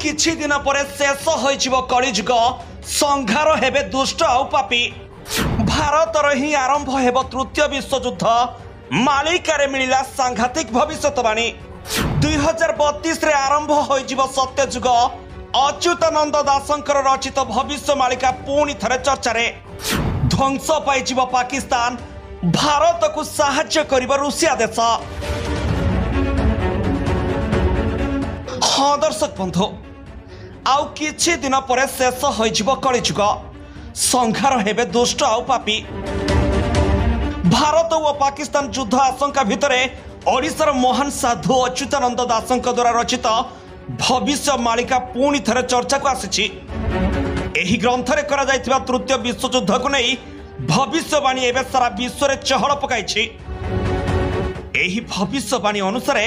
किछि दिन पर शेष होइजिवो कलिजुग संघार हेबे दुष्ट आउ पापी। भारतर ही आरंभ हेबो तृतीय विश्वयुद्ध। मालिकारे मिलिला सांघातिक भविष्यवाणी। 2032 रे आरंभ होइजिवो सत्ययुग। अच्युतानंद दासंकर रचित भविष्य मालिका पुणी थरे चर्चा रे। ध्वंस पाइजिवो पाकिस्तान। भारत को साहाय्य करिवो रूसिया देश। हाँ दर्शक बंधु, आउ किछि दिन पर शेष होइजिवो कलिजुग। संघार हेबे दुष्ट आउ पापी। भारत और पाकिस्तान युद्ध आशंका भितरे ओडिशार महान साधु अच्युतानंद दासंक द्वारा रचित भविष्य मालिका पुणी थरे चर्चा को आसिछि। एही ग्रंथरे करा जायतिबा तृतीय विश्वयुद्ध को नहीं भविष्यवाणी एवं सारा विश्व में चहल पकाई। एही भविष्यवाणी अनुसार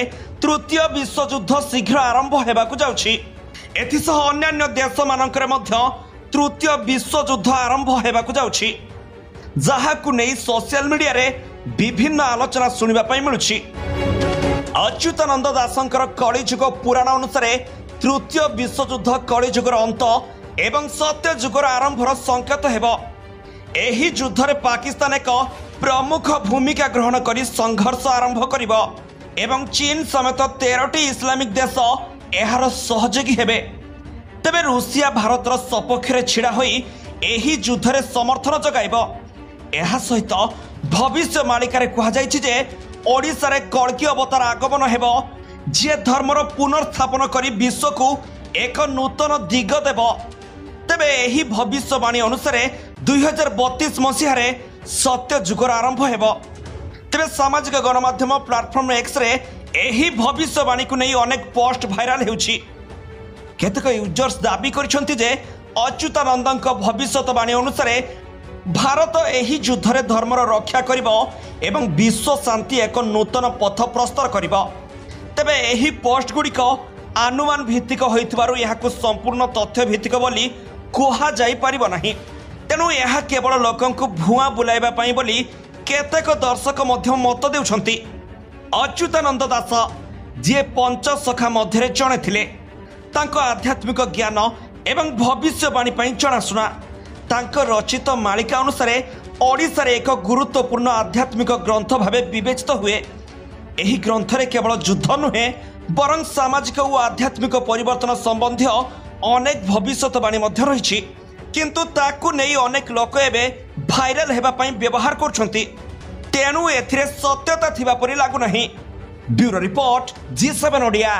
तृतीय विश्वयुद्ध शीघ्र आरंभ हेबाकु जाउछि। एथिसह अन्यान्य देश मानकरे मध्य तृतीय विश्वयुद्ध आरंभ हेबाकु जाउछि, जाहाकु नै सोशल मीडिया रे विभिन्न आलोचना सुनिबा पई मिलुछि। अच्युतानंद दासंकर कलिजुग पुराण अनुसार तृतीय विश्वयुद्ध कलिजुगर अंत एवं सत्ययुगर आरंभर संकेत हेबो। एही युद्ध रे पाकिस्तान एक प्रमुख भूमिका ग्रहण करी संघर्ष आरंभ करिबो एवं चीन समेत 13टी इस्लामिक देश एहार सहयोगी हेबे। तेबे रूसिया भारतर सपक्ष रे छिड़ा होई एही युद्ध रे समर्थन जगाइबो। एहा सहित भविष्य मालिकारे कहा जायछि जे ओडिसा रे कल्की अवतार आगमन हेबो, जे धर्मर पुनर्स्थापन करी विश्व को एक नूतन दिग देबो। तेबे एही भविष्यवाणी अनुसार 2032 मसीह सत्य युगर आरंभ हेबो। तेबे सामाजिक गणमाध्यम प्लाटफर्म एक्स रे एही भविष्यवाणी को नहीं अनेक पोस्ट भाइराल हेउछि। केतक यूजर्स दाबी करिसंति जे अच्युतानंदक भविष्यवाणी अनुसार भारत एही युद्ध रे धर्मर रक्षा करिबो एवं विश्व शांति एक नूतन पथ प्रस्तर करिबो। तेबे एही पोस्ट गुड़िक अनुमान भित्तिक होइथिबारु एहाकु संपूर्ण तथ्य भित्तिक बोली कुहा जाई परिबो नाही। तेणु यह केवल लोकंकु भुआ बुलाइबा पई बोली केतेक दर्शक मध्य मत देउछंती। अच्युतानंद दास जे पंचसखा मध्य जणे थिले, तांको आध्यात्मिक ज्ञान एवं भविष्यवाणी पई जणाशुना। तांको रचित मालिका अनुसार ओडिसा रे एक गुरुत्वपूर्ण आध्यात्मिक ग्रंथ भावे विवेचित हुए। एही ग्रंथरे केवल युद्ध नुहे बरं सामाजिक और आध्यात्मिक परिवर्तन संबंधी अनेक भविष्यवाणी मध्य रहिछि, किंतु ताकू नहीं अनेक लोक एबे भाइराल हेबा पई व्यवहार करछंती। तेणु एथिरे सत्यता थिबा परि लागु नाही। Bureau report G7 Odia.